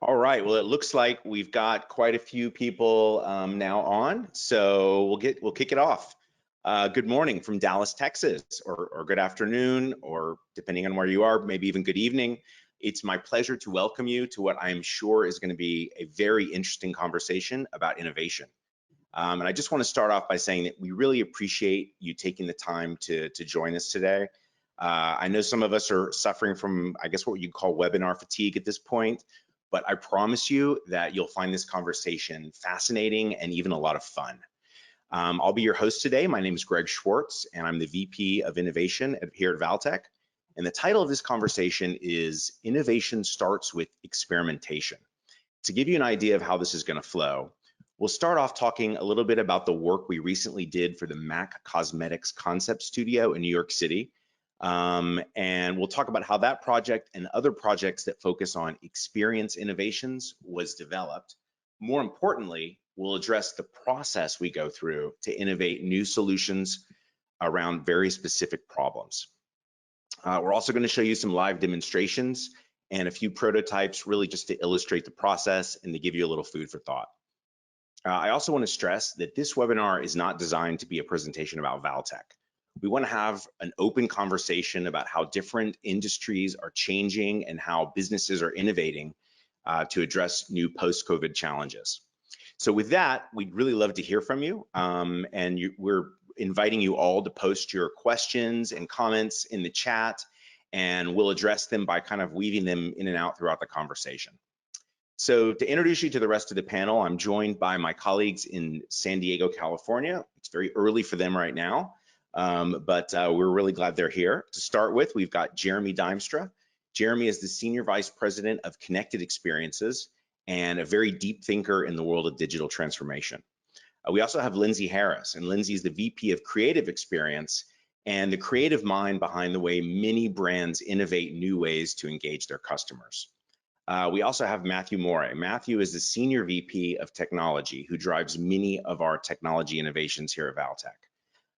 All right, well, it looks like we've got quite a few people now on, so we'll kick it off. Good morning from Dallas, Texas, or good afternoon, or depending on where you are, maybe even good evening. It's my pleasure to welcome you to what I'm sure is going to be a very interesting conversation about innovation. And I just want to start off by saying that we really appreciate you taking the time to join us today. I know some of us are suffering from, I guess, what you'd call webinar fatigue at this point, but I promise you that you'll find this conversation fascinating and even a lot of fun. I'll be your host today. My name is Greg Schwartz, and I'm the VP of Innovation here at Valtech. And the title of this conversation is Innovation Starts with Experimentation. To give you an idea of how this is going to flow, we'll start off talking a little bit about the work we recently did for the MAC Cosmetics Concept Studio in New York City. And we'll talk about how that project and other projects that focus on experience innovations was developed. More importantly, we'll address the process we go through to innovate new solutions around very specific problems. We're also going to show you some live demonstrations and a few prototypes, really just to illustrate the process and to give you a little food for thought. I also want to stress that this webinar is not designed to be a presentation about Valtech. We want to have an open conversation about how different industries are changing and how businesses are innovating to address new post-COVID challenges. So with that, we'd really love to hear from you. We're inviting you all to post your questions and comments in the chat, and we'll address them by kind of weaving them in and out throughout the conversation. So to introduce you to the rest of the panel, I'm joined by my colleagues in San Diego, California. It's very early for them right now. But we're really glad they're here. To start with, we've got Jeremy Dimstra. Jeremy is the Senior Vice President of Connected Experiences and a very deep thinker in the world of digital transformation. We also have Lindsay Harris, and Lindsay is the VP of Creative Experience and the creative mind behind the way many brands innovate new ways to engage their customers. We also have Matthew Morey. Matthew is the Senior VP of Technology who drives many of our technology innovations here at Valtech.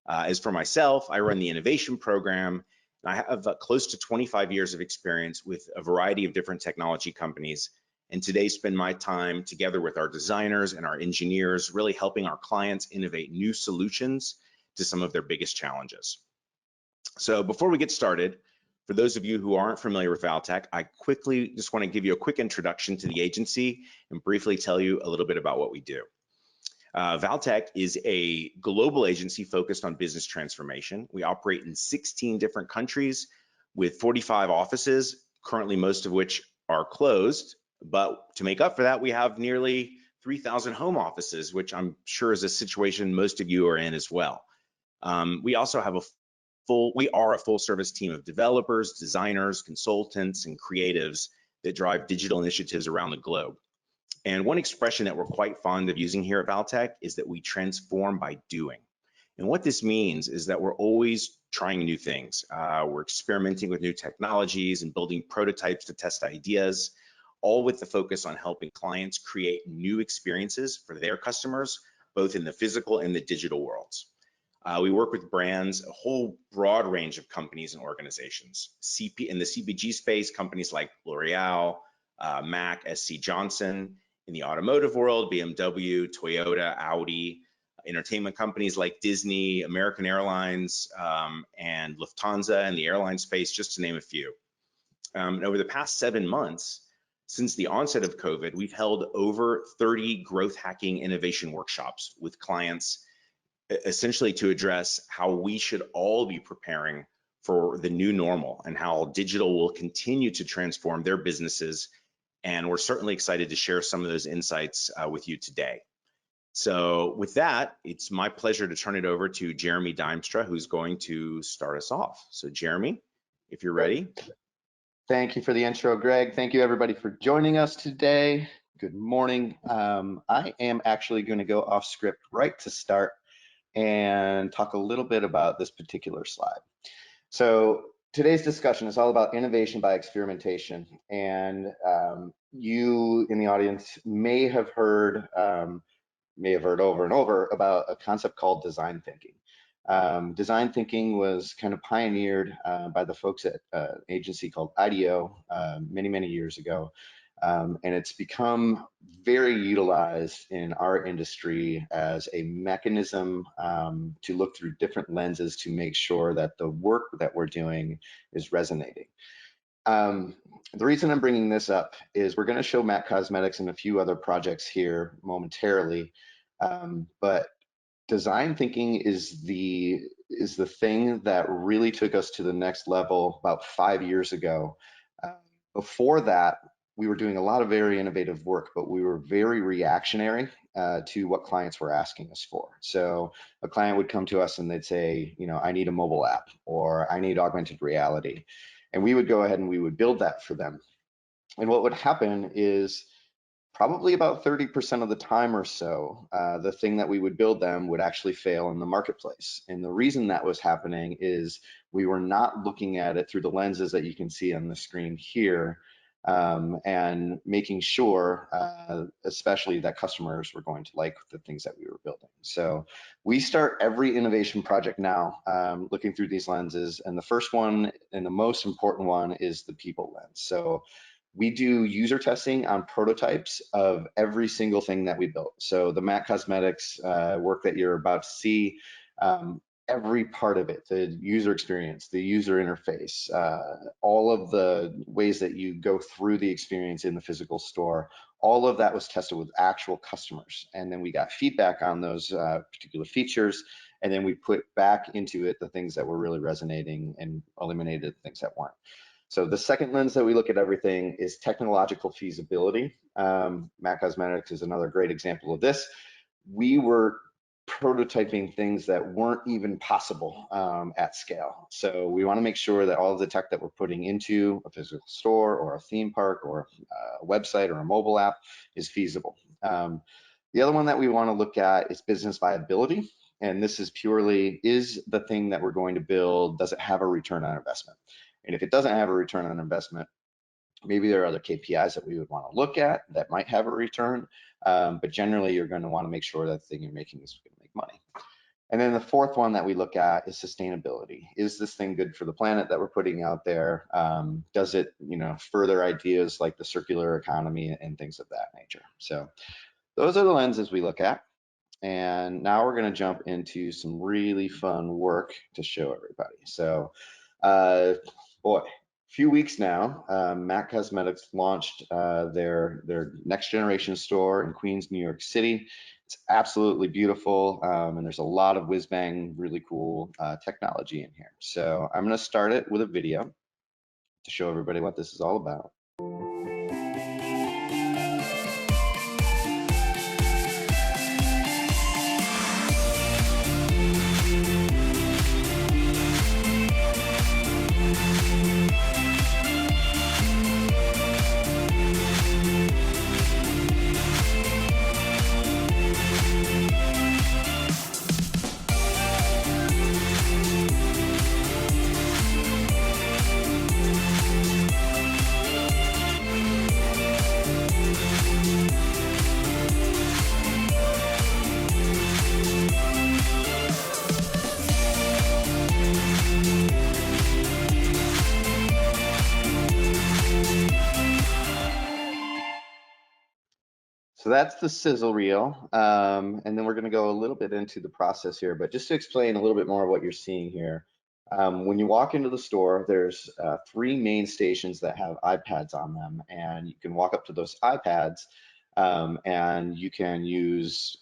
As for myself, I run the innovation program, and I have close to 25 years of experience with a variety of different technology companies, and today spend my time together with our designers and our engineers, really helping our clients innovate new solutions to some of their biggest challenges. So before we get started, for those of you who aren't familiar with Valtech, I quickly just want to give you a quick introduction to the agency and briefly tell you a little bit about what we do. Valtech is a global agency focused on business transformation. We operate in 16 different countries with 45 offices, currently most of which are closed. But to make up for that, we have nearly 3,000 home offices, which I'm sure is a situation most of you are in as well. We also have we are a full service team of developers, designers, consultants, and creatives that drive digital initiatives around the globe. And one expression that we're quite fond of using here at Valtech is that we transform by doing. And what this means is that we're always trying new things. We're experimenting with new technologies and building prototypes to test ideas, all with the focus on helping clients create new experiences for their customers, both in the physical and the digital worlds. We work with brands, a whole broad range of companies and organizations. In the CPG space, companies like L'Oreal, Mac, SC Johnson. In the automotive world, BMW, Toyota, Audi. Entertainment companies like Disney, American Airlines, and Lufthansa in the airline space, just to name a few. And over the past 7 months, since the onset of COVID, we've held over 30 growth hacking innovation workshops with clients, essentially to address how we should all be preparing for the new normal and how digital will continue to transform their businesses. And we're certainly excited to share some of those insights with you today. So with that, it's my pleasure to turn it over to Jeremy Dimstra, who's going to start us off. So Jeremy, if you're ready. Thank you for the intro, Greg. Thank you everybody for joining us today. Good morning. I am actually going to go off script right to start and talk a little bit about this particular slide. So today's discussion is all about innovation by experimentation, and you in the audience may have heard over and over about a concept called design thinking. Design thinking was kind of pioneered by the folks at an agency called IDEO many, many years ago. And it's become very utilized in our industry as a mechanism to look through different lenses to make sure that the work that we're doing is resonating. The reason I'm bringing this up is we're going to show MAC Cosmetics and a few other projects here momentarily, but design thinking is the thing that really took us to the next level about 5 years ago. Before that, we were doing a lot of very innovative work, but we were very reactionary to what clients were asking us for. So a client would come to us and they'd say, you know, I need a mobile app, or I need augmented reality. And we would go ahead and we would build that for them. And what would happen is probably about 30% of the time or so, the thing that we would build them would actually fail in the marketplace. And the reason that was happening is we were not looking at it through the lenses that you can see on the screen here, and making sure, especially that customers were going to like the things that we were building. So we start every innovation project now looking through these lenses, and the first one and the most important one is the people lens. So we do user testing on prototypes of every single thing that we built. So the MAC Cosmetics work that you're about to see, every part of it, the user experience, the user interface, all of the ways that you go through the experience in the physical store, all of that was tested with actual customers. And then we got feedback on those particular features, and then we put back into it the things that were really resonating and eliminated the things that weren't. So the second lens that we look at everything is technological feasibility. MAC Cosmetics is another great example of this. We were prototyping things that weren't even possible at scale. So we want to make sure that all of the tech that we're putting into a physical store or a theme park or a website or a mobile app is feasible. The other one that we want to look at is business viability. And this is purely, is the thing that we're going to build, does it have a return on investment? And if it doesn't have a return on investment, maybe there are other KPIs that we would want to look at that might have a return, but generally you're going to want to make sure that the thing you're making is going to make money. And then the fourth one that we look at is sustainability. Is this thing good for the planet that we're putting out there? Does it, you know, further ideas like the circular economy and things of that nature? So those are the lenses we look at. And now we're going to jump into some really fun work to show everybody. So boy, a few weeks now, MAC Cosmetics launched their next generation store in Queens, New York City. It's absolutely beautiful, and there's a lot of whiz bang, really cool technology in here. So I'm going to start it with a video to show everybody what this is all about. So that's the sizzle reel, and then we're going to go a little bit into the process here, but just to explain a little bit more of what you're seeing here. When you walk into the store, there's 3 main stations that have iPads on them, and you can walk up to those iPads and you can use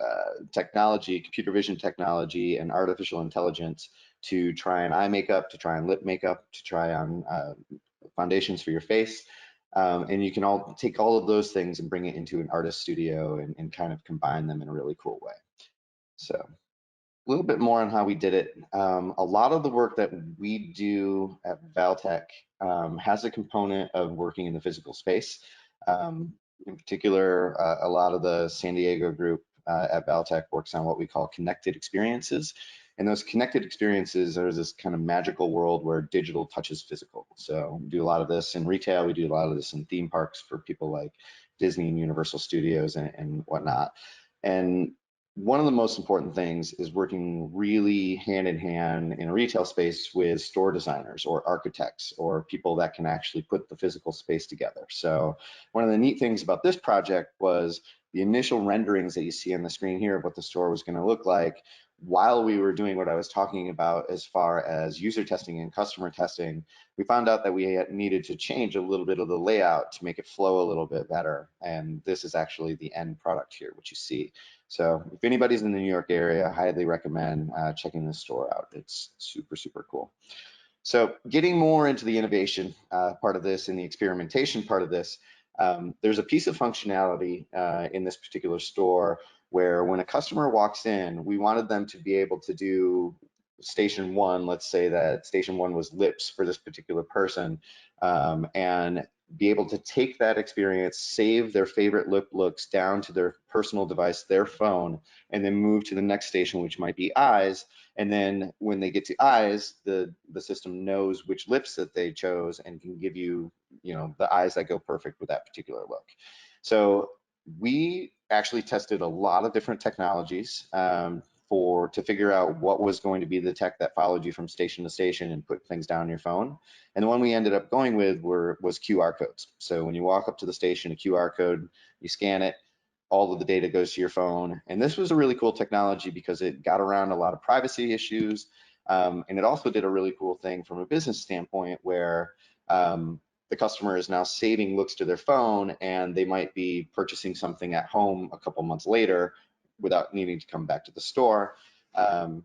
technology, computer vision technology and artificial intelligence to try on eye makeup, to try on lip makeup, to try on foundations for your face. And you can all take all of those things and bring it into an artist studio and kind of combine them in a really cool way. So a little bit more on how we did it. A lot of the work that we do at Valtec has a component of working in the physical space. In particular, a lot of the San Diego group at Valtec works on what we call connected experiences. And those connected experiences are this kind of magical world where digital touches physical. So we do a lot of this in retail. We do a lot of this in theme parks for people like Disney and Universal Studios and whatnot. And one of the most important things is working really hand in hand in a retail space with store designers or architects or people that can actually put the physical space together. So one of the neat things about this project was the initial renderings that you see on the screen here of what the store was going to look like. While we were doing what I was talking about as far as user testing and customer testing, we found out that we needed to change a little bit of the layout to make it flow a little bit better. And this is actually the end product here, which you see. So if anybody's in the New York area, I highly recommend checking this store out. It's super, super cool. So getting more into the innovation part of this and the experimentation part of this, there's a piece of functionality in this particular store where when a customer walks in, we wanted them to be able to do station one. Let's say that station one was lips for this particular person, and be able to take that experience, save their favorite lip looks down to their personal device, their phone, and then move to the next station, which might be eyes. And then when they get to eyes, the system knows which lips that they chose and can give you, the eyes that go perfect with that particular look. So we actually tested a lot of different technologies to figure out what was going to be the tech that followed you from station to station and put things down on your phone. And the one we ended up going with was QR codes. So when you walk up to the station, a QR code, you scan it, all of the data goes to your phone. And this was a really cool technology because it got around a lot of privacy issues. And it also did a really cool thing from a business standpoint where the customer is now saving looks to their phone and they might be purchasing something at home a couple months later without needing to come back to the store,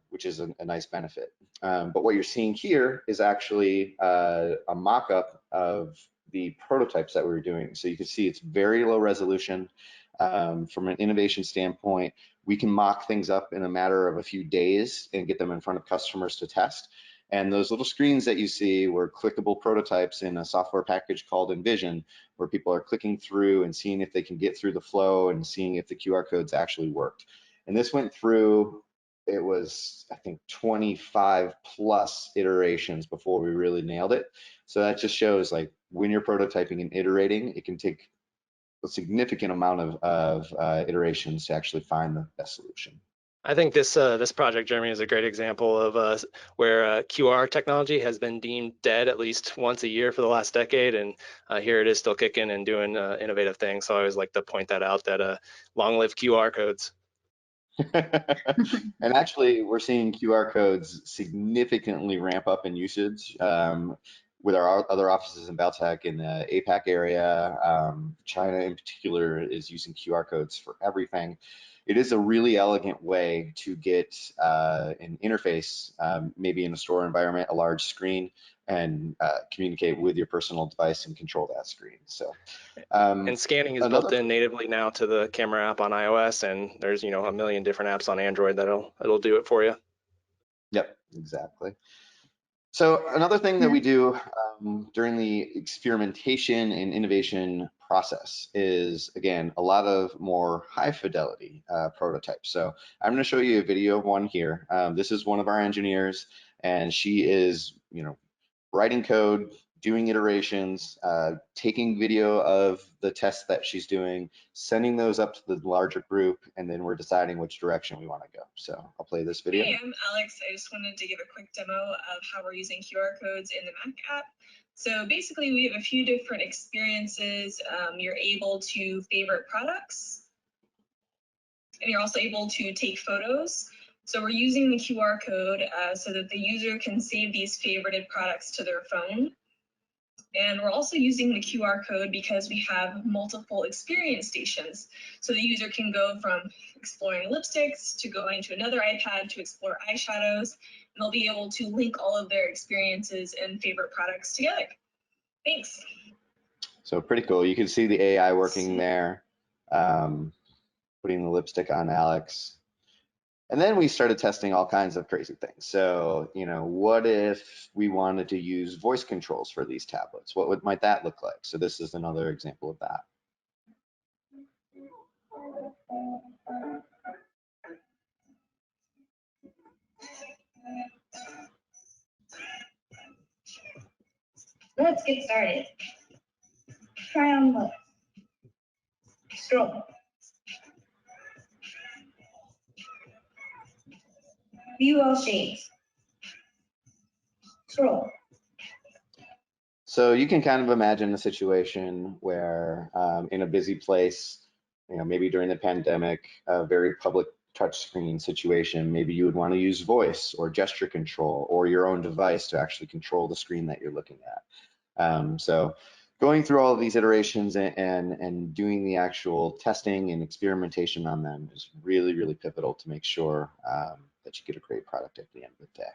which is a nice benefit. But what you're seeing here is actually a mock-up of the prototypes that we were doing. So you can see it's very low resolution. From an innovation standpoint, we can mock things up in a matter of a few days and get them in front of customers to test. And those little screens that you see were clickable prototypes in a software package called Envision, where people are clicking through and seeing if they can get through the flow and seeing if the QR codes actually worked. And this went through, it was, I think, 25 plus iterations before we really nailed it. So that just shows like when you're prototyping and iterating, it can take a significant amount of iterations to actually find the best solution. I think this project, Jeremy, is a great example of where QR technology has been deemed dead at least once a year for the last decade, and here it is still kicking and doing innovative things. So I always like to point that out, that long live QR codes. And actually, we're seeing QR codes significantly ramp up in usage with our other offices in Valtech in the APAC area. China in particular is using QR codes for everything. It is a really elegant way to get an interface, maybe in a store environment, a large screen, and communicate with your personal device and control that screen. So, and scanning is built in natively now to the camera app on iOS, and there's a million different apps on Android that'll do it for you. Yep, exactly. So another thing that we do during the experimentation and innovation process is, again, a lot of more high fidelity prototypes. So I'm going to show you a video of one here. This is one of our engineers, and she is, writing code, doing iterations, taking video of the tests that she's doing, sending those up to the larger group, and then we're deciding which direction we want to go. So I'll play this video. Hey, I'm Alex. I just wanted to give a quick demo of how we're using QR codes in the Mac app. So basically, we have a few different experiences. You're able to favorite products, and you're also able to take photos. So we're using the QR code so that the user can save these favorited products to their phone. And we're also using the QR code because we have multiple experience stations. So the user can go from exploring lipsticks to going to another iPad to explore eyeshadows, and they'll be able to link all of their experiences and favorite products together. Thanks. So pretty cool. You can see the AI working there, putting the lipstick on Alex. And then we started testing all kinds of crazy things. So, what if we wanted to use voice controls for these tablets? What might that look like? So this is another example of that. Let's get started. Try on look. Scroll. View all shades. Scroll. So you can kind of imagine a situation where in a busy place, maybe during the pandemic, a very public touchscreen situation, maybe you would want to use voice or gesture control or your own device to actually control the screen that you're looking at. So going through all of these iterations and doing the actual testing and experimentation on them is really, really pivotal to make sure that you get a great product at the end of the day.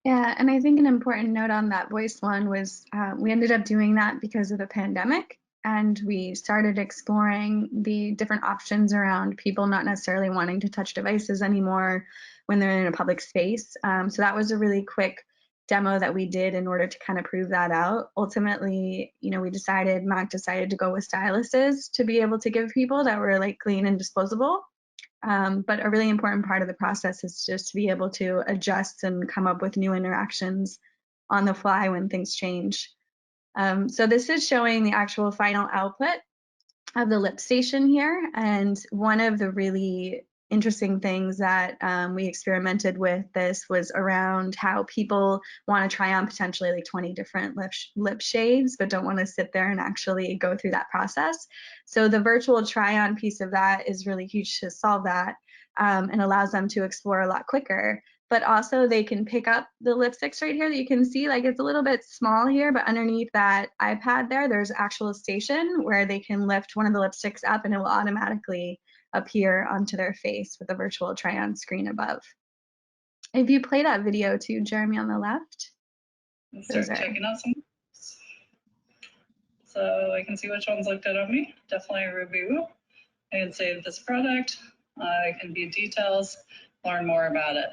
Yeah, and I think an important note on that voice one was we ended up doing that because of the pandemic, and we started exploring the different options around people not necessarily wanting to touch devices anymore when they're in a public space. So that was a really quick demo that we did in order to kind of prove that out. Ultimately, Mac decided to go with styluses to be able to give people that were like clean and disposable. But a really important part of the process is just to be able to adjust and come up with new interactions on the fly when things change. So this is showing the actual final output of the lip station here. And one of the really interesting things that we experimented with this was around how people want to try on potentially like 20 different lip shades, but don't want to sit there and actually go through that process. So the virtual try-on piece of that is really huge to solve that and allows them to explore a lot quicker. But also they can pick up the lipsticks right here that you can see, like it's a little bit small here, but underneath that iPad there's actual station where they can lift one of the lipsticks up and it will automatically appear onto their face with a virtual try-on screen above. If you play that video too, Jeremy, on the left. Start checking out some. So I can see which ones look good on me. Definitely Ruby Woo. I can save this product. I can view details, learn more about it.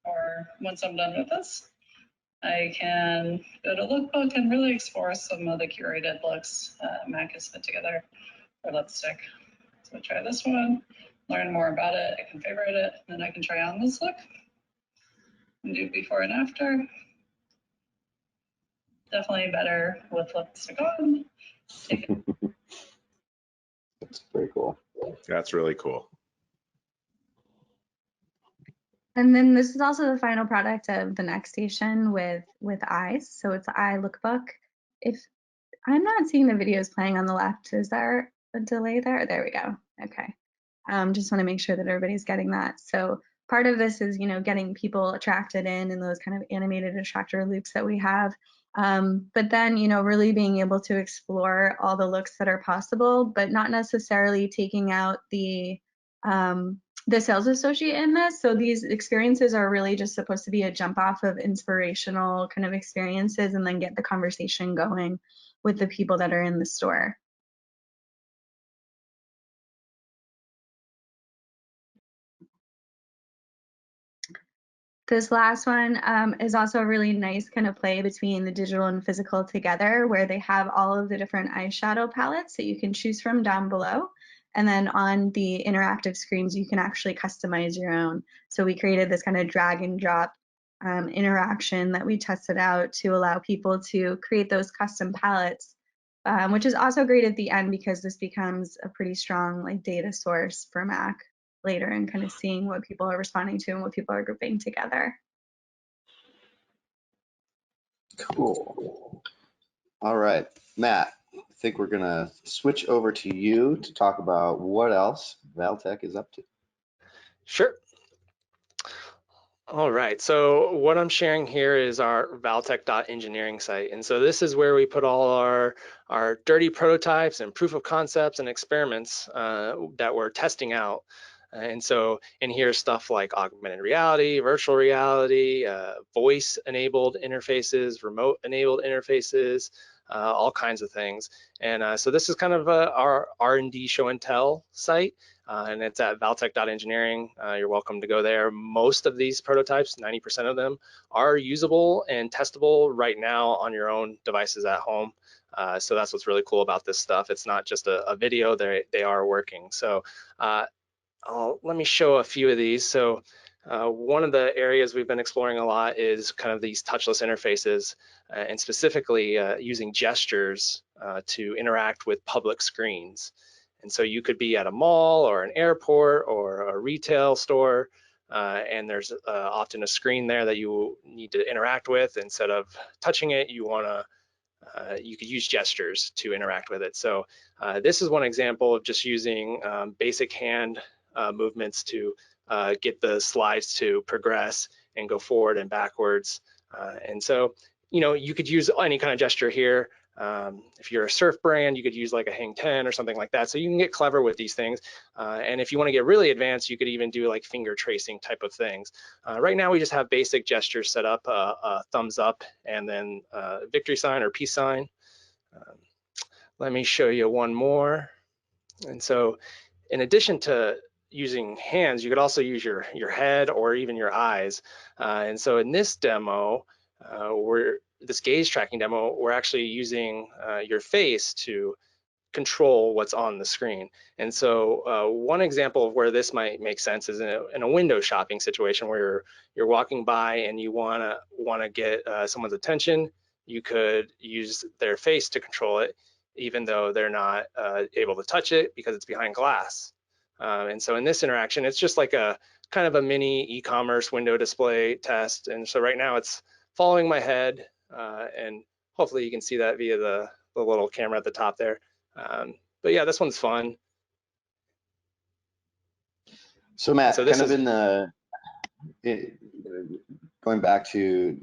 Or once I'm done with this, I can go to Lookbook and really explore some of the curated looks Mac has put together for lipstick. So try this one, learn more about it. I can favorite it, then I can try on this look and do before and after. Definitely better with lipstick on. That's very cool. That's really cool. And then this is also the final product of the next station with eyes. So it's the eye lookbook. If I'm not seeing the videos playing on the left, is there a delay there? There we go. Okay. Just want to make sure that everybody's getting that. So part of this is, getting people attracted in those kind of animated attractor loops that we have. But then, really being able to explore all the looks that are possible, but not necessarily taking out the sales associate in this. So these experiences are really just supposed to be a jump off of inspirational kind of experiences and then get the conversation going with the people that are in the store. This last one is also a really nice kind of play between the digital and physical together, where they have all of the different eyeshadow palettes that you can choose from down below. And then on the interactive screens, you can actually customize your own. So we created this kind of drag and drop interaction that we tested out to allow people to create those custom palettes, which is also great at the end because this becomes a pretty strong like data source for Mac later and kind of seeing what people are responding to and what people are grouping together. Cool. All right, Matt, I think we're gonna switch over to you to talk about what else Valtech is up to. Sure. All right, so what I'm sharing here is our Valtec.engineering site. And so this is where we put all our dirty prototypes and proof of concepts and experiments that we're testing out. And so in here stuff like augmented reality, virtual reality, voice-enabled interfaces, remote-enabled interfaces, all kinds of things. And so this is kind of our R&D show and tell site. And it's at Valtec.engineering. You're welcome to go there. Most of these prototypes, 90% of them, are usable and testable right now on your own devices at home. So that's what's really cool about this stuff. It's not just a video, they are working. So let me show a few of these. So one of the areas we've been exploring a lot is kind of these touchless interfaces and specifically using gestures to interact with public screens. And so you could be at a mall or an airport or a retail store and there's often a screen there that you need to interact with. Instead of touching it, you could use gestures to interact with it. So this is one example of just using basic hand movements to get the slides to progress and go forward and backwards. And so, you could use any kind of gesture here. If you're a surf brand, you could use like a hang 10 or something like that. So you can get clever with these things. And if you want to get really advanced, you could even do like finger tracing type of things. Right now, we just have basic gestures set up, a thumbs up and then a victory sign or peace sign. Let me show you one more. And so in addition to using hands, you could also use your head or even your eyes. And so in this demo, this gaze tracking demo, we're actually using your face to control what's on the screen. And so one example of where this might make sense is in a window shopping situation where you're walking by and you wanna get someone's attention. You could use their face to control it, even though they're not able to touch it because it's behind glass. And so in this interaction, it's just like a kind of a mini e-commerce window display test. And so right now it's following my head, and hopefully you can see that via the little camera at the top there. But yeah, this one's fun. So Matt, so kind of going back to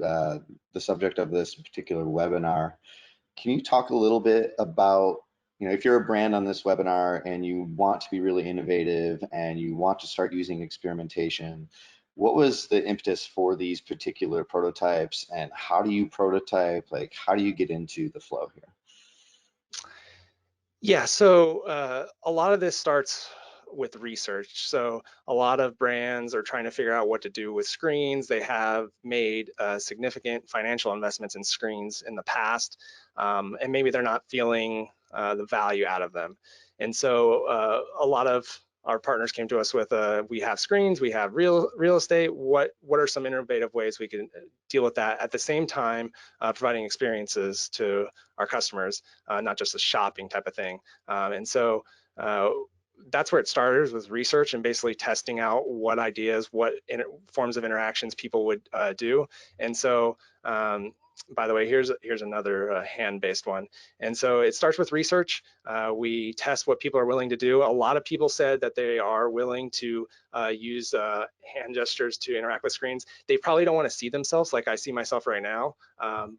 the subject of this particular webinar, can you talk a little bit about, if you're a brand on this webinar and you want to be really innovative and you want to start using experimentation, what was the impetus for these particular prototypes, and how do you prototype? Like, how do you get into the flow here? Yeah, so a lot of this starts with research. So a lot of brands are trying to figure out what to do with screens. They have made significant financial investments in screens in the past, and maybe they're not feeling the value out of them. And so a lot of our partners came to us with, we have screens, we have real estate. What are some innovative ways we can deal with that at the same time providing experiences to our customers, not just a shopping type of thing. And so that's where it started, with research and basically testing out what ideas, what forms of interactions people would do. And so by the way, here's another hand-based one. And so it starts with research. We test what people are willing to do. A lot of people said that they are willing to use hand gestures to interact with screens. They probably don't want to see themselves like I see myself right now.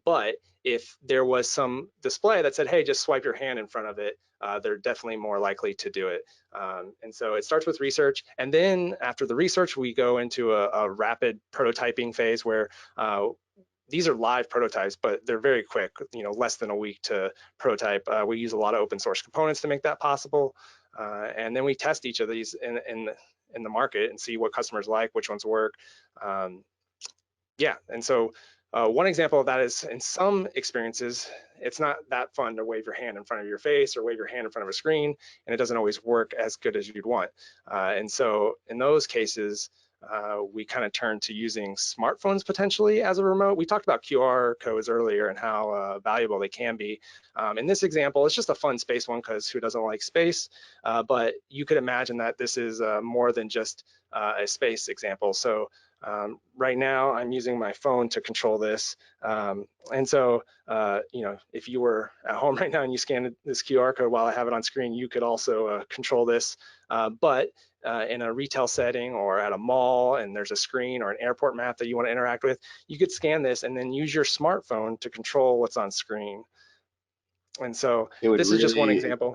But if there was some display that said, hey, just swipe your hand in front of it, they're definitely more likely to do it. And so it starts with research. And then after the research, we go into a rapid prototyping phase where these are live prototypes, but they're very quick, less than a week to prototype. We use a lot of open source components to make that possible. And then we test each of these in the market and see what customers like, which ones work. Yeah, and so one example of that is in some experiences, it's not that fun to wave your hand in front of your face or wave your hand in front of a screen, and it doesn't always work as good as you'd want. And so in those cases, we kind of turn to using smartphones potentially as a remote. We talked about QR codes earlier and how valuable they can be. In this example, it's just a fun space one because who doesn't like space? But you could imagine that this is more than just a space example. So right now I'm using my phone to control this. And so, if you were at home right now and you scan this QR code while I have it on screen, you could also control this. But in a retail setting or at a mall and there's a screen or an airport map that you want to interact with, you could scan this and then use your smartphone to control what's on screen. And so this is just one example.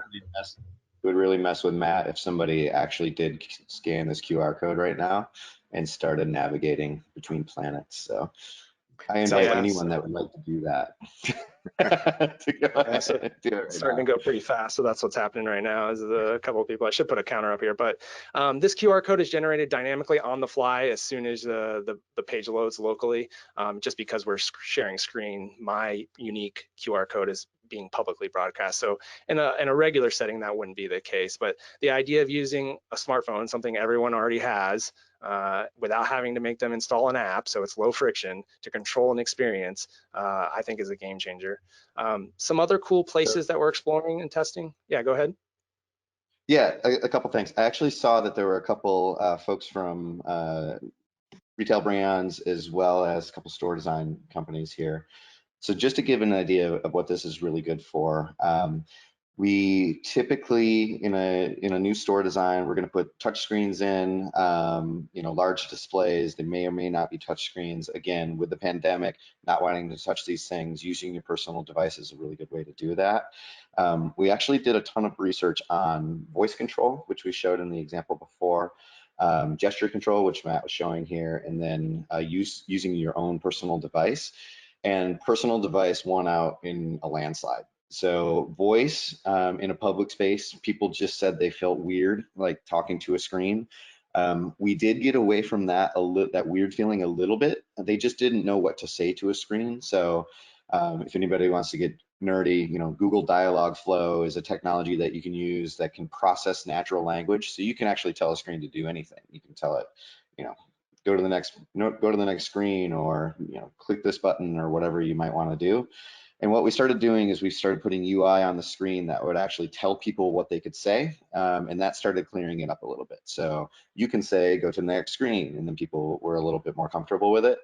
It would really mess with Matt if somebody actually did scan this QR code right now and started navigating between planets. So I invite anyone that would like to do that to go ahead and do it right starting to go pretty fast. So that's what's happening right now is a couple of people. I should put a counter up here, but this QR code is generated dynamically on the fly as soon as the page loads locally. Just because we're sharing screen, my unique QR code is being publicly broadcast. So in a regular setting, that wouldn't be the case. But the idea of using a smartphone, something everyone already has, without having to make them install an app, so it's low friction to control an experience, I think is a game changer. Some other cool places that we're exploring and testing. Yeah, go ahead. Yeah, a couple things. I actually saw that there were a couple folks from retail brands, as well as a couple store design companies here. So just to give an idea of what this is really good for, we typically, in a new store design, we're going to put touch screens in, large displays. They may or may not be touch screens. Again, with the pandemic, not wanting to touch these things, using your personal device is a really good way to do that. We actually did a ton of research on voice control, which we showed in the example before, gesture control, which Matt was showing here, and then using your own personal device. And personal device won out in a landslide. So voice in a public space, people just said they felt weird, like talking to a screen. We did get away from that that weird feeling a little bit. They just didn't know what to say to a screen. So if anybody wants to get nerdy, Google Dialogflow is a technology that you can use that can process natural language. So you can actually tell a screen to do anything. You can tell it, go to the next screen, or click this button, or whatever you might want to do. And what we started doing is we started putting UI on the screen that would actually tell people what they could say, and that started clearing it up a little bit. So you can say, go to the next screen, and then people were a little bit more comfortable with it.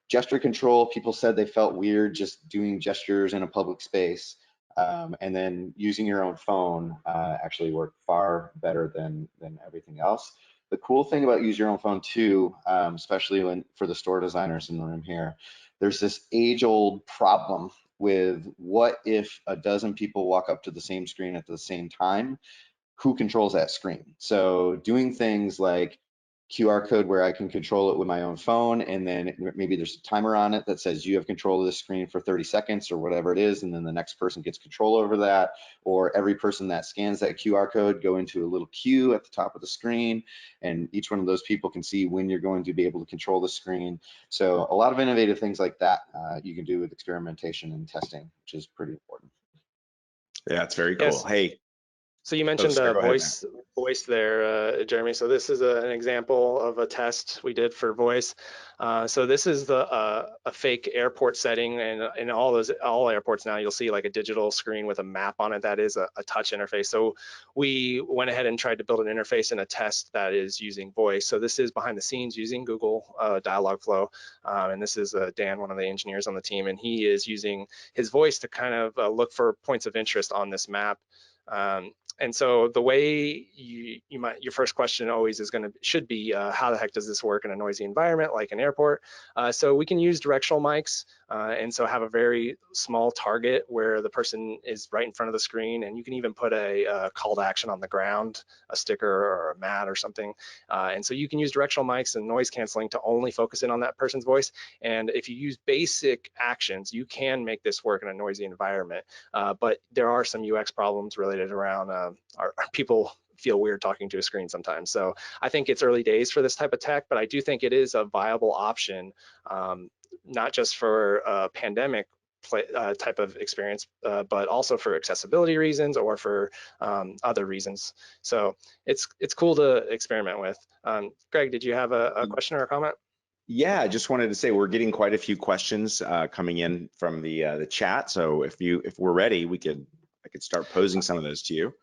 Gesture control, people said they felt weird just doing gestures in a public space, and then using your own phone actually worked far better than everything else. The cool thing about use your own phone too, especially for the store designers in the room here, there's this age-old problem with what if a dozen people walk up to the same screen at the same time? Who controls that screen? So doing things like QR code where I can control it with my own phone, and then maybe there's a timer on it that says you have control of the screen for 30 seconds or whatever it is, and then the next person gets control over that, or every person that scans that QR code go into a little queue at the top of the screen, and each one of those people can see when you're going to be able to control the screen. So a lot of innovative things like that you can do with experimentation and testing, which is pretty important. Yeah, it's very cool. Yes. Hey. So you mentioned sorry, voice there, Jeremy. So this is an example of a test we did for voice. So this is a fake airport setting, and in all airports now you'll see like a digital screen with a map on it that is a touch interface. So we went ahead and tried to build an interface in a test that is using voice. So this is behind the scenes using Google Dialogflow, and this is Dan, one of the engineers on the team, and he is using his voice to kind of look for points of interest on this map. And so the way your first question always should be how the heck does this work in a noisy environment like an airport? So we can use directional mics, and so have a very small target where the person is right in front of the screen, and you can even put a call to action on the ground, a sticker or a mat or something. And so you can use directional mics and noise canceling to only focus in on that person's voice. And if you use basic actions, you can make this work in a noisy environment. But there are some UX problems related around our people feel weird talking to a screen sometimes. So I think it's early days for this type of tech, but I do think it is a viable option, not just for a pandemic type of experience, but also for accessibility reasons or for other reasons. So it's cool to experiment with. Greg, did you have a question or a comment? Yeah, I just wanted to say we're getting quite a few questions coming in from the chat. So if we're ready, I could start posing some of those to you.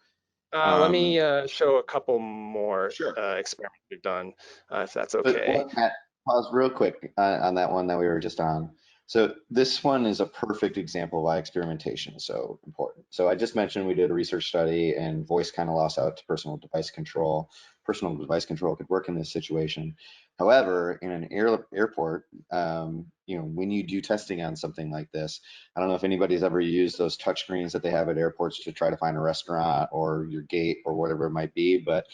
Let me show a couple more Sure. experiments we've done, if that's okay. Matt, pause real quick on that one that we were just on. So this one is a perfect example of why experimentation is so important. So I just mentioned we did a research study and voice kind of lost out to personal device control. Personal device control could work in this situation. However, in an airport, when you do testing on something like this, I don't know if anybody's ever used those touch screens that they have at airports to try to find a restaurant or your gate or whatever it might be. But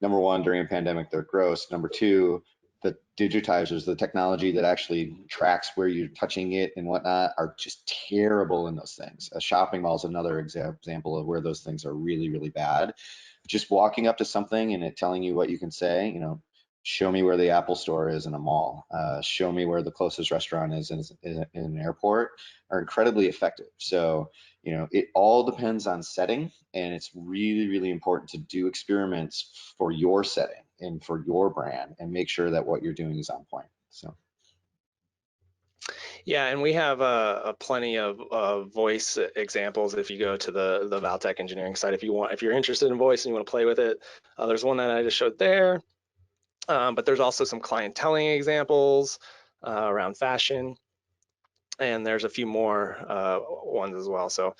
number one, during a pandemic, they're gross. Number two, the digitizers, the technology that actually tracks where you're touching it and whatnot, are just terrible in those things. A shopping mall is another example of where those things are really, really bad. Just walking up to something and it telling you what you can say, show me where the Apple store is in a mall, show me where the closest restaurant is in an airport, are incredibly effective. So, it all depends on setting, and it's really, really important to do experiments for your setting and for your brand and make sure that what you're doing is on point. So. Yeah, and we have plenty of voice examples. If you go to the Valtech engineering site, if you're interested in voice and you want to play with it, there's one that I just showed there. But there's also some clienteling examples around fashion. And there's a few more ones as well. So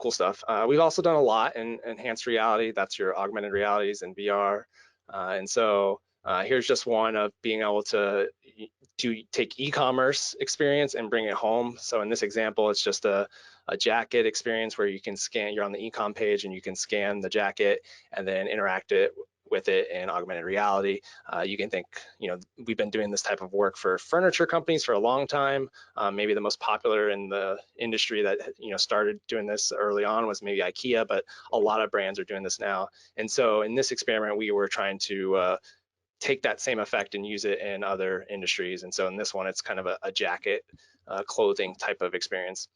cool stuff. We've also done a lot in enhanced reality. That's your augmented realities and VR. And so here's just one of being able to take e-commerce experience and bring it home. So in this example, it's just a jacket experience where you can scan, you're on the e-com page and you can scan the jacket and then interact it with it in augmented reality. You can think, we've been doing this type of work for furniture companies for a long time. Maybe the most popular in the industry that started doing this early on was maybe IKEA, but a lot of brands are doing this now. And so in this experiment, we were trying to take that same effect and use it in other industries. And so in this one, it's kind of a jacket clothing type of experience.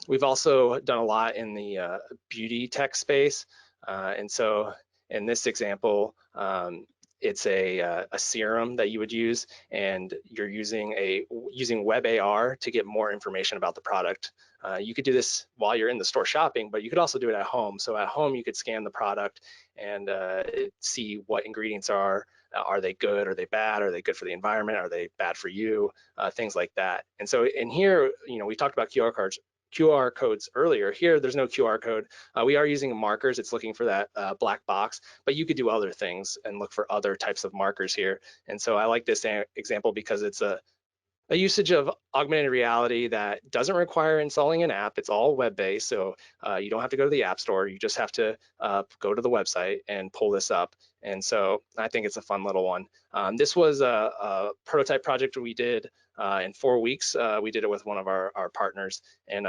We've also done a lot in the beauty tech space. And so in this example, it's a serum that you would use, and you're using web AR to get more information about the product. You could do this while you're in the store shopping, but you could also do it at home. So at home, you could scan the product and see what ingredients are. Are they good? Are they bad? Are they good for the environment? Are they bad for you? Things like that. And so in here, we talked about QR codes earlier. Here, there's no QR code. We are using markers. It's looking for that black box, but you could do other things and look for other types of markers here. And so I like this example because it's a usage of augmented reality that doesn't require installing an app. It's all web-based, so you don't have to go to the app store. You just have to go to the website and pull this up. And so I think it's a fun little one. This was a prototype project we did in 4 weeks. We did it with one of our partners in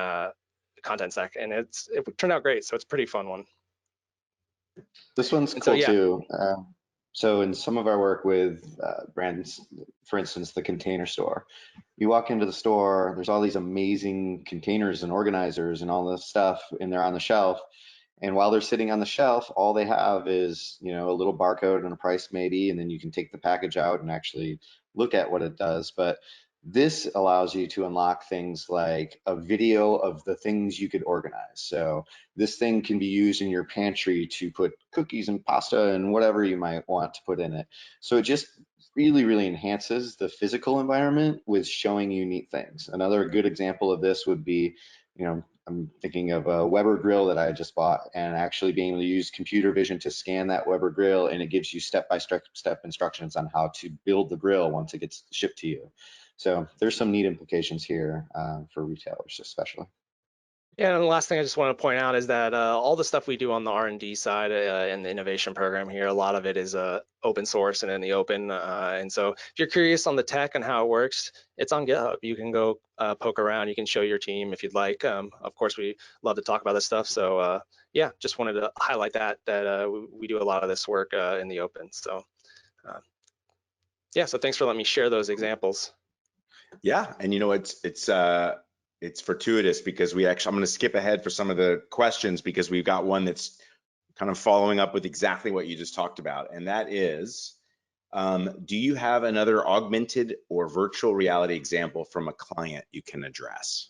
Content Sec, and it turned out great. So it's a pretty fun one. This one's cool too. So in some of our work with brands, for instance, the Container Store, you walk into the store, there's all these amazing containers and organizers and all this stuff, and they're on the shelf. And while they're sitting on the shelf, all they have is, a little barcode and a price maybe, and then you can take the package out and actually look at what it does. But this allows you to unlock things like a video of the things you could organize. So this thing can be used in your pantry to put cookies and pasta and whatever you might want to put in it. So it just really, really enhances the physical environment with showing you neat things. Another good example of this would be, I'm thinking of a Weber grill that I just bought, and actually being able to use computer vision to scan that Weber grill, and it gives you step-by-step instructions on how to build the grill once it gets shipped to you. So there's some neat implications here for retailers especially. Yeah, and the last thing I just want to point out is that all the stuff we do on the R&D side and the innovation program here, a lot of it is open source and in the open. And so if you're curious on the tech and how it works, it's on GitHub. You can go poke around. You can show your team if you'd like. Of course, we love to talk about this stuff. So yeah, just wanted to highlight that we do a lot of this work in the open. So yeah, so thanks for letting me share those examples. Yeah, and it's fortuitous because I'm going to skip ahead for some of the questions because we've got one that's kind of following up with exactly what you just talked about, and that is, do you have another augmented or virtual reality example from a client you can address?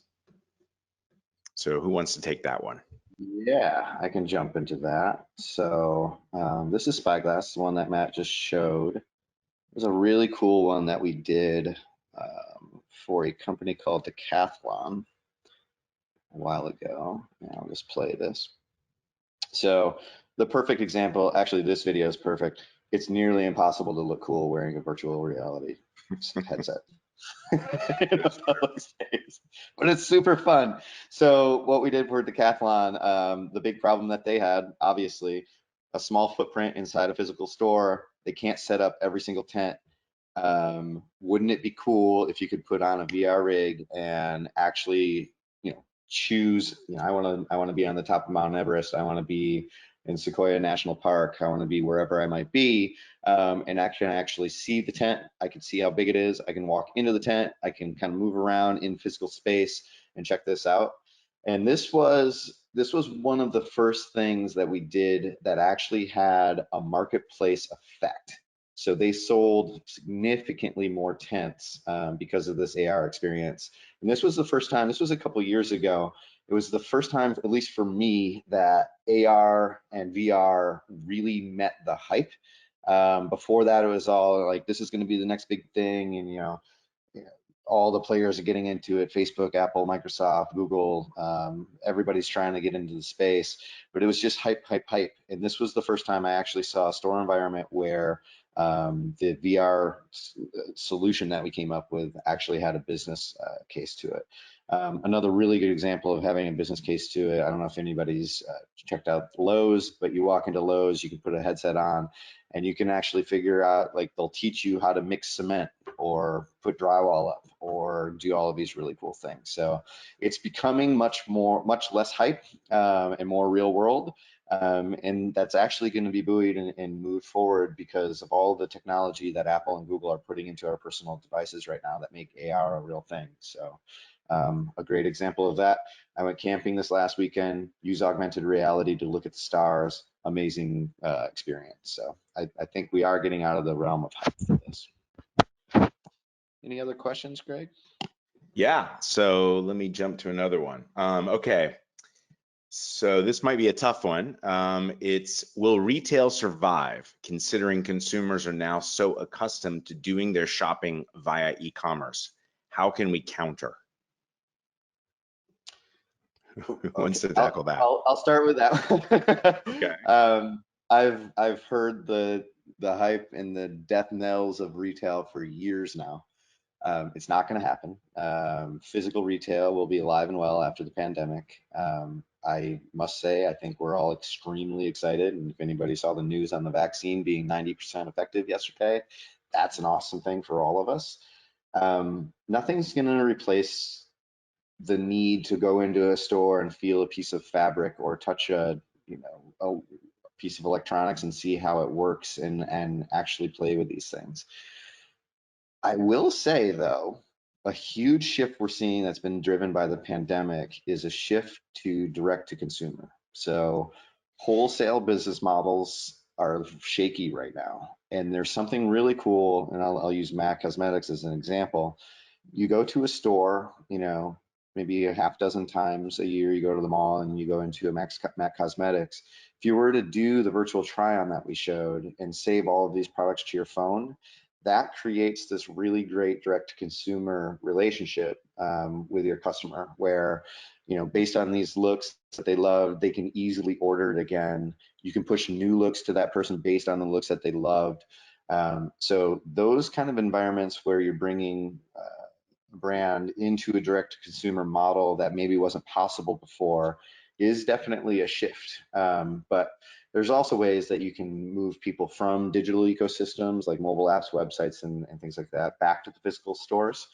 So who wants to take that one? Yeah, I can jump into that. So this is Spyglass, the one that Matt just showed. There's a really cool one that we did for a company called Decathlon a while ago. And I'll just play this. So the perfect example, actually this video is perfect. It's nearly impossible to look cool wearing a virtual reality headset. But it's super fun. So what we did for Decathlon, the big problem that they had, obviously, a small footprint inside a physical store. They can't set up every single tent. Wouldn't it be cool if you could put on a VR rig and actually, choose, I want to be on the top of Mount Everest. I want to be in Sequoia National Park. I want to be wherever I might be. And I can actually see the tent. I can see how big it is. I can walk into the tent. I can kind of move around in physical space and check this out. And this was one of the first things that we did that actually had a marketplace effect. So they sold significantly more tents because of this AR experience. And this was the first time, this was a couple of years ago, it was the first time, at least for me, that AR and VR really met the hype. Before that, it was all like, this is going to be the next big thing, and all the players are getting into it. Facebook, Apple, Microsoft, Google, everybody's trying to get into the space, but it was just hype, hype, hype. And this was the first time I actually saw a store environment where the VR solution that we came up with actually had a business case to it. Another really good example of having a business case to it, I don't know if anybody's checked out Lowe's, but you walk into Lowe's, you can put a headset on, and you can actually figure out, like, they'll teach you how to mix cement or put drywall up or do all of these really cool things. So it's becoming much less hype and more real world. And that's actually going to be buoyed and moved forward because of all the technology that Apple and Google are putting into our personal devices right now that make AR a real thing. So a great example of that, I went camping this last weekend, used augmented reality to look at the stars. Amazing experience. So I think we are getting out of the realm of hype for this. Any other questions, Greg? Yeah, so let me jump to another one. Okay, so this might be a tough one. It's, will retail survive considering consumers are now so accustomed to doing their shopping via e-commerce? How can we counter? Who wants to tackle that? I'll start with that one. Okay. I've heard the hype and the death knells of retail for years now. It's not going to happen. Physical retail will be alive and well after the pandemic. I must say, I think we're all extremely excited. And if anybody saw the news on the vaccine being 90% effective yesterday, that's an awesome thing for all of us. Nothing's going to replace the need to go into a store and feel a piece of fabric or touch a piece of electronics and see how it works and actually play with these things. I will say, though, a huge shift we're seeing that's been driven by the pandemic is a shift to direct to consumer. So wholesale business models are shaky right now. And there's something really cool, and I'll use MAC Cosmetics as an example. You go to a store, maybe a half dozen times a year, you go to the mall and you go into a MAC Cosmetics. If you were to do the virtual try-on that we showed and save all of these products to your phone, that creates this really great direct-to-consumer relationship with your customer where, based on these looks that they love, they can easily order it again. You can push new looks to that person based on the looks that they loved. So those kind of environments where you're bringing brand into a direct-to-consumer model that maybe wasn't possible before is definitely a shift. But there's also ways that you can move people from digital ecosystems like mobile apps, websites, and things like that back to the physical stores,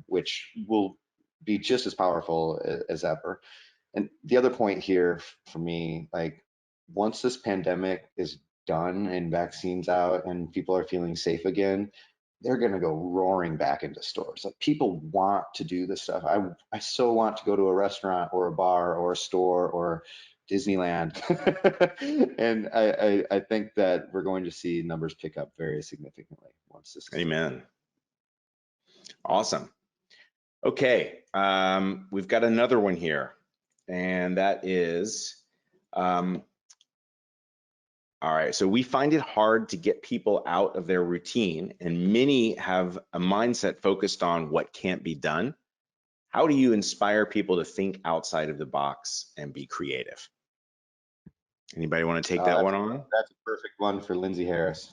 which will be just as powerful as ever. And the other point here for me, like, once this pandemic is done and vaccines out and people are feeling safe again, they're going to go roaring back into stores. Like, people want to do this stuff. I so want to go to a restaurant or a bar or a store or Disneyland. And I think that we're going to see numbers pick up very significantly once this is Amen. Awesome. Okay, we've got another one here, and that is, all right, so we find it hard to get people out of their routine, and many have a mindset focused on what can't be done. How do you inspire people to think outside of the box and be creative? Anybody want to take that one on? That's a perfect one for Lindsay Harris.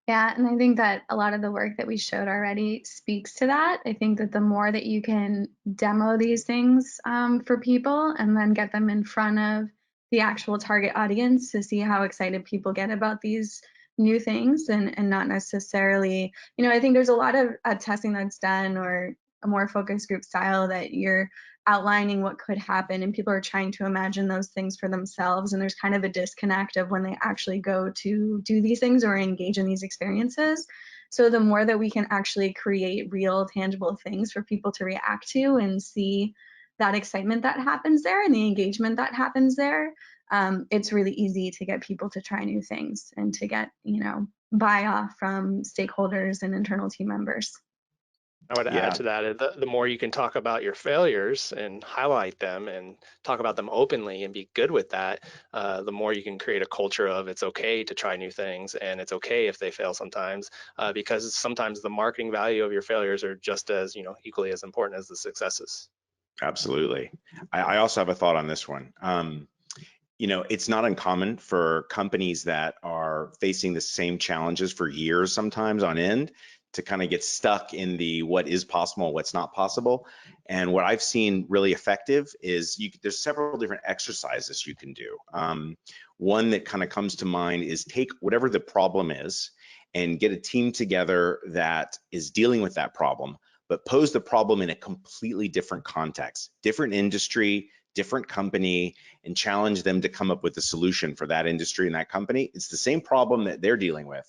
Yeah, and I think that a lot of the work that we showed already speaks to that. I think that the more that you can demo these things for people and then get them in front of the actual target audience to see how excited people get about these new things and not necessarily, I think there's a lot of testing that's done or a more focus group style that you're outlining what could happen and people are trying to imagine those things for themselves, and there's kind of a disconnect of when they actually go to do these things or engage in these experiences. So the more that we can actually create real tangible things for people to react to and see that excitement that happens there and the engagement that happens there, it's really easy to get people to try new things and to get buy-off from stakeholders and internal team members. I would add to that, the more you can talk about your failures and highlight them and talk about them openly and be good with that, the more you can create a culture of it's okay to try new things and it's okay if they fail sometimes, because sometimes the marketing value of your failures are just as, equally as important as the successes. Absolutely. I also have a thought on this one. It's not uncommon for companies that are facing the same challenges for years, sometimes on end, to kind of get stuck in the what is possible, what's not possible. And what I've seen really effective is there's several different exercises you can do. One that kind of comes to mind is take whatever the problem is and get a team together that is dealing with that problem, but pose the problem in a completely different context, different industry, different company, and challenge them to come up with a solution for that industry and that company. It's the same problem that they're dealing with,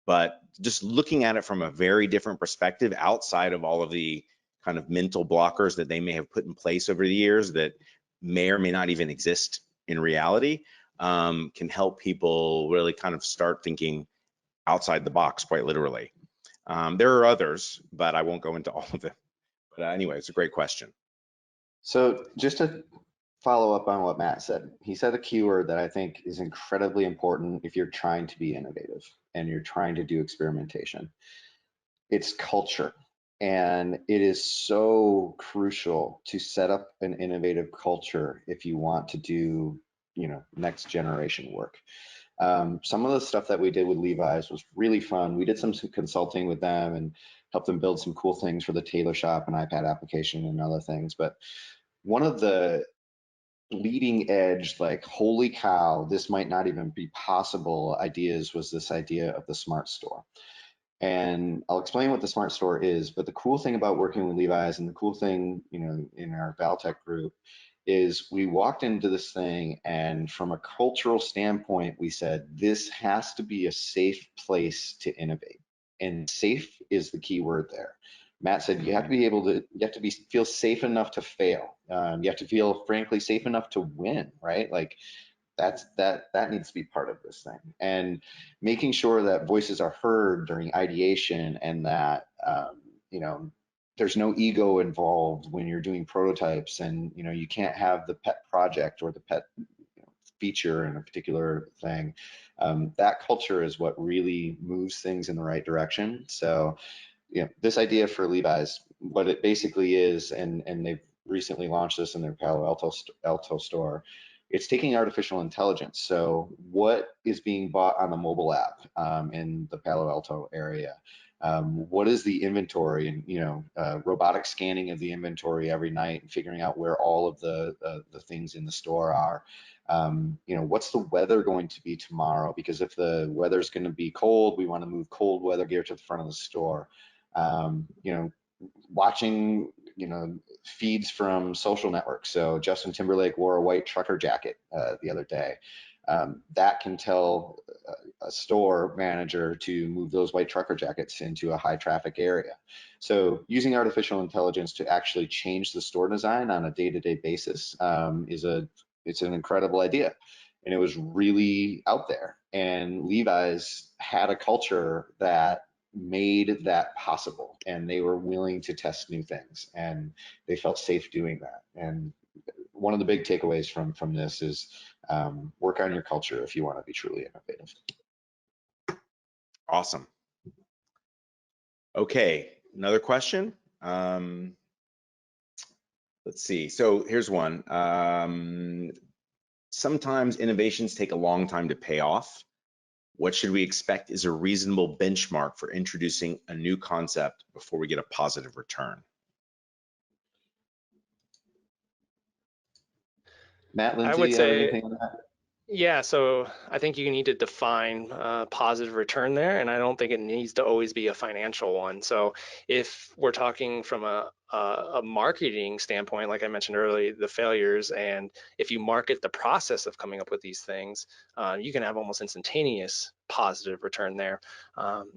but just looking at it from a very different perspective outside of all of the kind of mental blockers that they may have put in place over the years that may or may not even exist in reality, can help people really kind of start thinking outside the box, quite literally. There are others, but I won't go into all of them. But anyway, it's a great question. So just to follow up on what Matt said, he said a keyword that I think is incredibly important if you're trying to be innovative and you're trying to do experimentation. It's culture. And it is so crucial to set up an innovative culture if you want to do, next generation work. Some of the stuff that we did with Levi's was really fun. We did some consulting with them and helped them build some cool things for the tailor shop and iPad application and other things. But one of the leading edge, like, holy cow, this might not even be possible ideas was this idea of the smart store. And I'll explain what the smart store is, but the cool thing about working with Levi's and the cool thing, in our Valtech group is we walked into this thing and from a cultural standpoint, we said, this has to be a safe place to innovate. And safe is the key word there. Matt said you have to be able to, feel safe enough to fail. You have to feel, frankly, safe enough to win, right? Like that needs to be part of this thing. And making sure that voices are heard during ideation and that, there's no ego involved when you're doing prototypes, and you can't have the pet project or the pet feature in a particular thing. That culture is what really moves things in the right direction. So this idea for Levi's, what it basically is, and they've recently launched this in their Palo Alto store, it's taking artificial intelligence. So what is being bought on the mobile app in the Palo Alto area? What is the inventory, and robotic scanning of the inventory every night and figuring out where all of the things in the store are. What's the weather going to be tomorrow? Because if the weather's going to be cold, we want to move cold weather gear to the front of the store. Watching, feeds from social networks. So Justin Timberlake wore a white trucker jacket the other day. That can tell a store manager to move those white trucker jackets into a high traffic area. So using artificial intelligence to actually change the store design on a day-to-day basis it's an incredible idea. And it was really out there. And Levi's had a culture that made that possible, and they were willing to test new things, and they felt safe doing that. And one of the big takeaways from this is work on your culture if you want to be truly innovative. Awesome. Okay, another question. Let's see. So here's one. Sometimes innovations take a long time to pay off. What should we expect is a reasonable benchmark for introducing a new concept before we get a positive return? Matt, Lindsay, I would say, anything on that? Yeah, so I think you need to define positive return there, and I don't think it needs to always be a financial one. So if we're talking from a marketing standpoint, like I mentioned earlier, the failures, and if you market the process of coming up with these things, you can have almost instantaneous positive return there.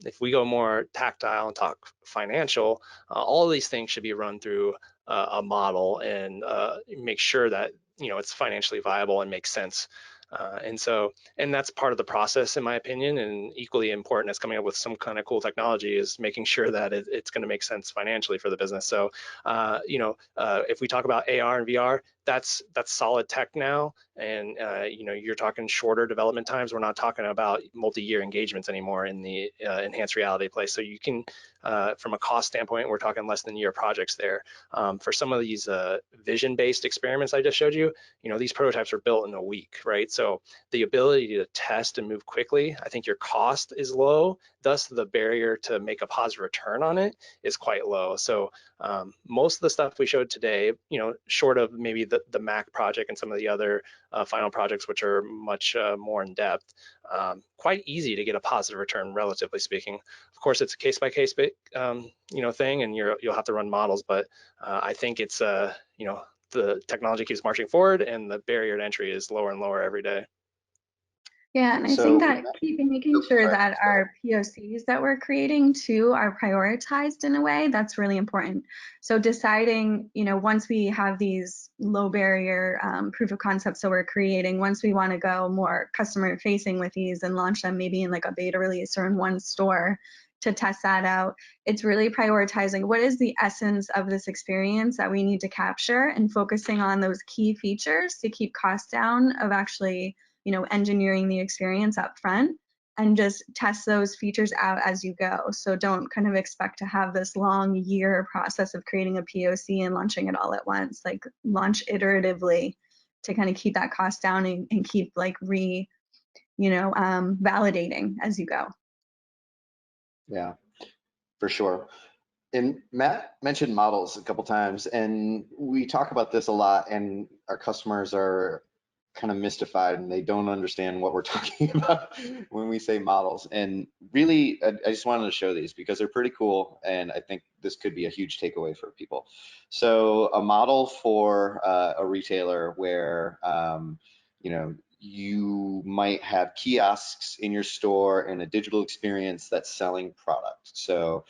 If we go more tactile and talk financial, all of these things should be run through a model and make sure that it's financially viable and makes sense. And that's part of the process, in my opinion, and equally important as coming up with some kind of cool technology is making sure that it's going to make sense financially for the business. So, if we talk about AR and VR, that's solid tech now, and you're talking shorter development times. We're not talking about multi-year engagements anymore in the enhanced reality place. So you can, from a cost standpoint, we're talking less than year projects there. For some of these vision-based experiments I just showed you, these prototypes are built in a week, right? So the ability to test and move quickly, I think your cost is low, thus the barrier to make a positive return on it is quite low. So most of the stuff we showed today, short of maybe the Mac project and some of the other final projects, which are much more in depth, quite easy to get a positive return, relatively speaking. Of course, it's a case-by-case thing, and you'll have to run models, but I think it's the technology keeps marching forward and the barrier to entry is lower and lower every day. Yeah, and I think that making sure that our POCs that we're creating too are prioritized in a way that's really important. So deciding, once we have these low barrier proof of concepts that we're creating, once we want to go more customer facing with these and launch them maybe in like a beta release or in one store to test that out, it's really prioritizing what is the essence of this experience that we need to capture and focusing on those key features to keep costs down of actually engineering the experience up front, and just test those features out as you go. So don't kind of expect to have this long year process of creating a POC and launching it all at once. Like launch iteratively to kind of keep that cost down and keep like validating as you go. Yeah, for sure. And Matt mentioned models a couple times, and we talk about this a lot, and our customers are kind of mystified and they don't understand what we're talking about when we say models. And really, I just wanted to show these because they're pretty cool, and I think this could be a huge takeaway for people. So a model for a retailer where you might have kiosks in your store and a digital experience that's selling product. So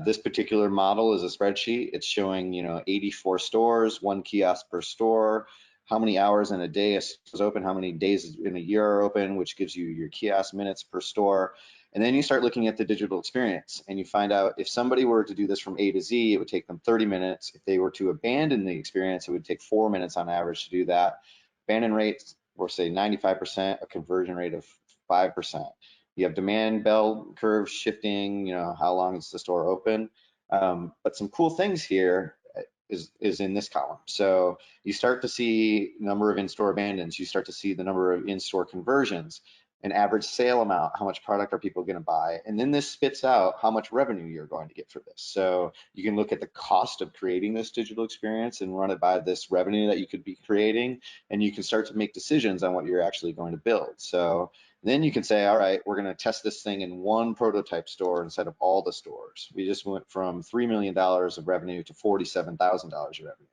this particular model is a spreadsheet. It's showing 84 stores, 1 kiosk per store, how many hours in a day is open, how many days in a year are open, which gives you your kiosk minutes per store. And then you start looking at the digital experience, and you find out if somebody were to do this from A to Z, it would take them 30 minutes. If they were to abandon the experience, it would take 4 minutes on average to do that. Abandon rates, or say 95%, a conversion rate of 5%. You have demand bell curve shifting, how long is the store open? But some cool things here is in this column. So you start to see number of in-store abandons, you start to see the number of in-store conversions, an average sale amount, how much product are people going to buy, and then this spits out how much revenue you're going to get for this. So you can look at the cost of creating this digital experience and run it by this revenue that you could be creating, and you can start to make decisions on what you're actually going to build. So then you can say, all right, we're going to test this thing in one prototype store instead of all the stores. We just went from $3 million of revenue to $47,000 of revenue.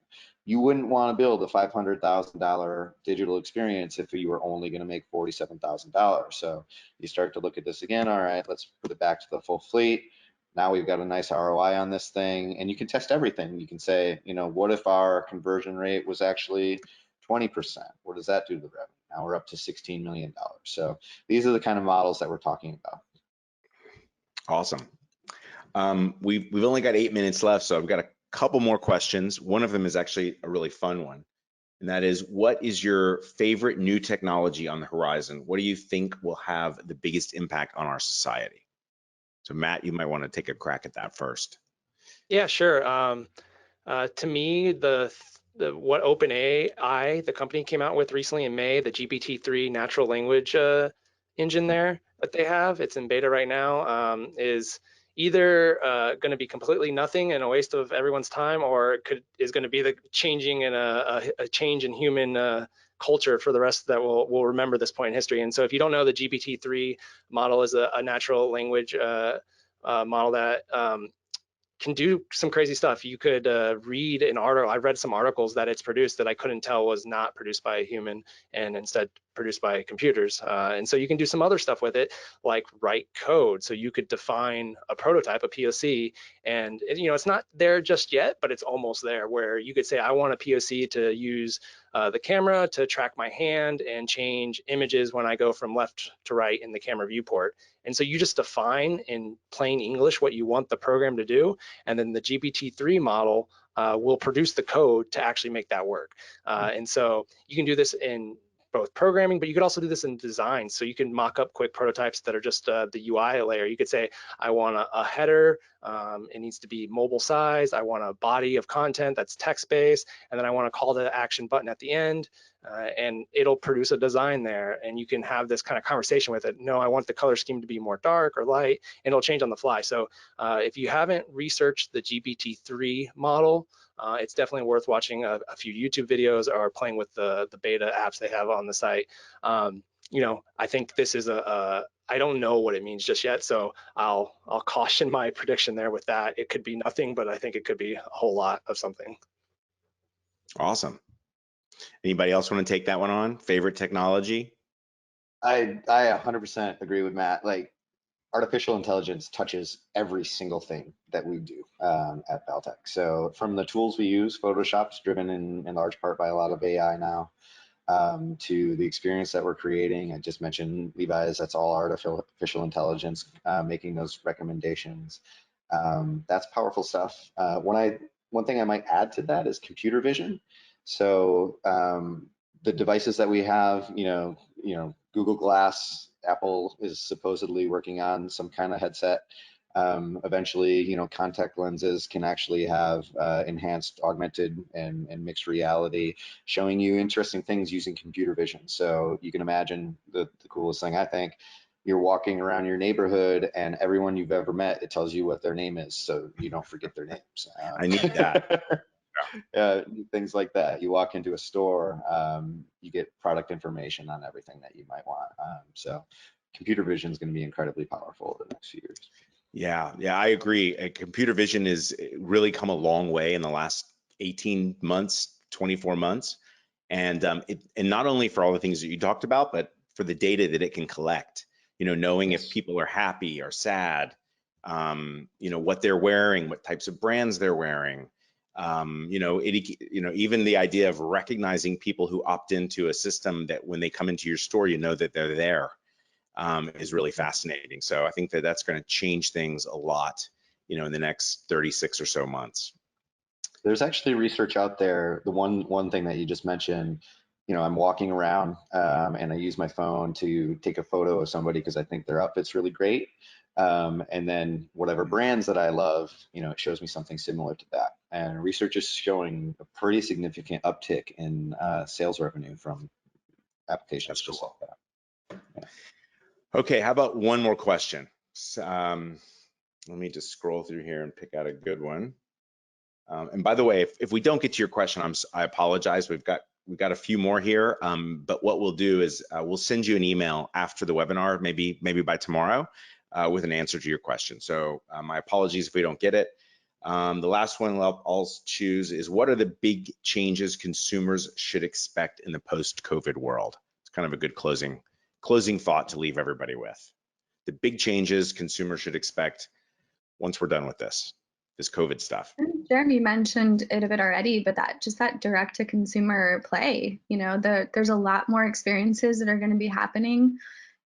You wouldn't want to build a $500,000 digital experience if you were only going to make $47,000. So you start to look at this again. All right, let's put it back to the full fleet. Now we've got a nice ROI on this thing, and you can test everything. You can say, what if our conversion rate was actually 20%? What does that do to the revenue? Now we're up to $16 million. So these are the kind of models that we're talking about. Awesome. We've only got 8 minutes left, so I've got a couple more questions. One of them is actually a really fun one, and that is, what is your favorite new technology on the horizon? What do you think will have the biggest impact on our society? So Matt, you might want to take a crack at that first. Yeah, sure. To me, what OpenAI, the company, came out with recently in May, the GBT3 natural language engine there that they have, it's in beta right now, is either going to be completely nothing and a waste of everyone's time, or is going to be the changing and a change in human culture for the rest that will remember this point in history. And so if you don't know, the GBT3 model is a natural language model that can do some crazy stuff. You could read an article. I read some articles that it's produced that I couldn't tell was not produced by a human and instead produced by computers. And so you can do some other stuff with it, like write code. So you could define a prototype, a POC, and it's not there just yet, but it's almost there, where you could say, I want a POC to use the camera to track my hand and change images when I go from left to right in the camera viewport. And so you just define in plain English what you want the program to do, and then the GBT3 model will produce the code to actually make that work. And so you can do this in both programming, but you could also do this in design. So you can mock up quick prototypes that are just the UI layer. You could say, I want a header, it needs to be mobile size. I want a body of content that's text-based, and then I want a call to action button at the end, and it'll produce a design there. And you can have this kind of conversation with it. No, I want the color scheme to be more dark or light, and it'll change on the fly. So if you haven't researched the GPT-3 model, it's definitely worth watching a few YouTube videos or playing with the beta apps they have on the site. You know, I think this is I don't know what it means just yet, so I'll caution my prediction there with that. It could be nothing, but I think it could be a whole lot of something. Awesome. Anybody else want to take that one on? Favorite technology? I 100% agree with Matt. Like, artificial intelligence touches every single thing that we do at Valtech. So from the tools we use, Photoshop's driven in large part by a lot of AI now, to the experience that we're creating. I just mentioned Levi's, that's all artificial intelligence making those recommendations. That's powerful stuff. One thing I might add to that is computer vision. So the devices that we have, you know, Google Glass, Apple is supposedly working on some kind of headset. Eventually, you know, contact lenses can actually have enhanced augmented and mixed reality, showing you interesting things using computer vision. So you can imagine the coolest thing, I think, you're walking around your neighborhood and everyone you've ever met, it tells you what their name is, so you don't forget their names. I need that. Things like that. You walk into a store, you get product information on everything that you might want. So computer vision is going to be incredibly powerful over the next few years. Yeah, I agree. Computer vision has really come a long way in the last 18 months, 24 months. And and not only for all the things that you talked about, but for the data that it can collect, you know, knowing if people are happy or sad, you know, what they're wearing, what types of brands they're wearing. You know, even the idea of recognizing people who opt into a system that when they come into your store, you know that they're there, is really fascinating. So I think that that's going to change things a lot, you know, in the next 36 or so months. There's actually research out there. The one thing that you just mentioned, you know, I'm walking around and I use my phone to take a photo of somebody because I think their outfit's really great. And then whatever brands that I love, you know, it shows me something similar to that. And research is showing a pretty significant uptick in sales revenue from applications just like that. Yeah. Okay, how about one more question? Let me just scroll through here and pick out a good one. And by the way, if we don't get to your question, I apologize. We've got a few more here, but what we'll do is we'll send you an email after the webinar, maybe by tomorrow, with an answer to your question. So my apologies if we don't get it. The last one I'll choose is, what are the big changes consumers should expect in the post-COVID world? It's kind of a good closing thought to leave everybody with. The big changes consumers should expect once we're done with this COVID stuff. Jeremy mentioned it a bit already, but that direct to consumer play, you know, there's a lot more experiences that are going to be happening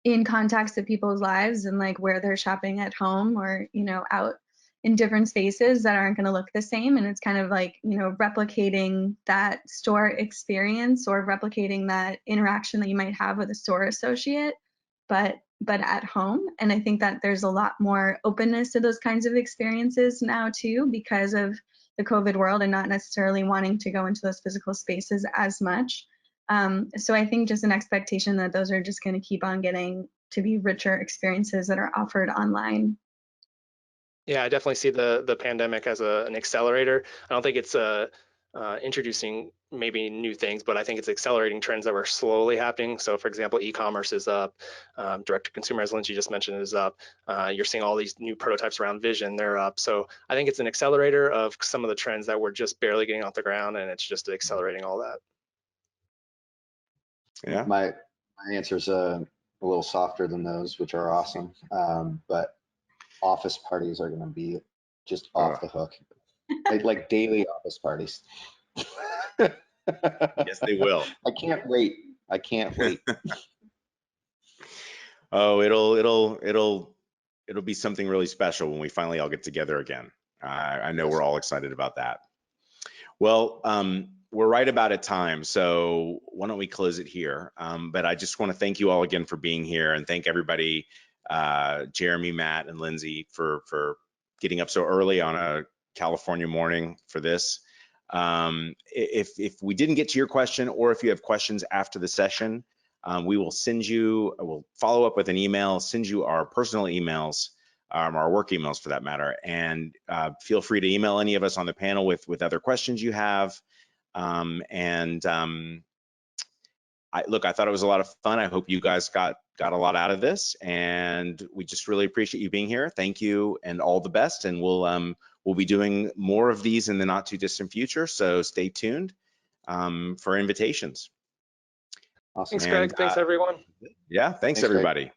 in context of people's lives and like where they're shopping at home or, you know, out in different spaces that aren't going to look the same. And it's kind of like, you know, replicating that store experience or replicating that interaction that you might have with a store associate, but at home. And I think that there's a lot more openness to those kinds of experiences now too, because of the COVID world and not necessarily wanting to go into those physical spaces as much. So I think just an expectation that those are just going to keep on getting to be richer experiences that are offered online. Yeah, I definitely see the pandemic as an accelerator. I don't think it's introducing maybe new things, but I think it's accelerating trends that were slowly happening. So for example, e-commerce is up, direct to consumer, as Lindsay just mentioned, is up. You're seeing all these new prototypes around vision, they're up. So I think it's an accelerator of some of the trends that we're just barely getting off the ground, and it's just accelerating all that. Yeah. My answer's a little softer than those, which are awesome. But office parties are going to be just off the hook, like daily office parties. Yes, they will. I can't wait. I can't wait. Oh, it'll be something really special when we finally all get together again. I know we're all excited about that. Well, we're right about at time, so why don't we close it here? But I just want to thank you all again for being here, and thank everybody, Jeremy, Matt, and Lindsay for getting up so early on a California morning for this. If we didn't get to your question, or if you have questions after the session, we'll follow up with an email, send you our personal emails, our work emails for that matter, and feel free to email any of us on the panel with other questions you have. Look, I thought it was a lot of fun. I hope you guys got a lot out of this, and we just really appreciate you being here. Thank you, and all the best. And we'll be doing more of these in the not too distant future, so stay tuned for invitations. Awesome. Thanks, Greg. Thanks, everyone. Yeah, thanks Greg. everybody.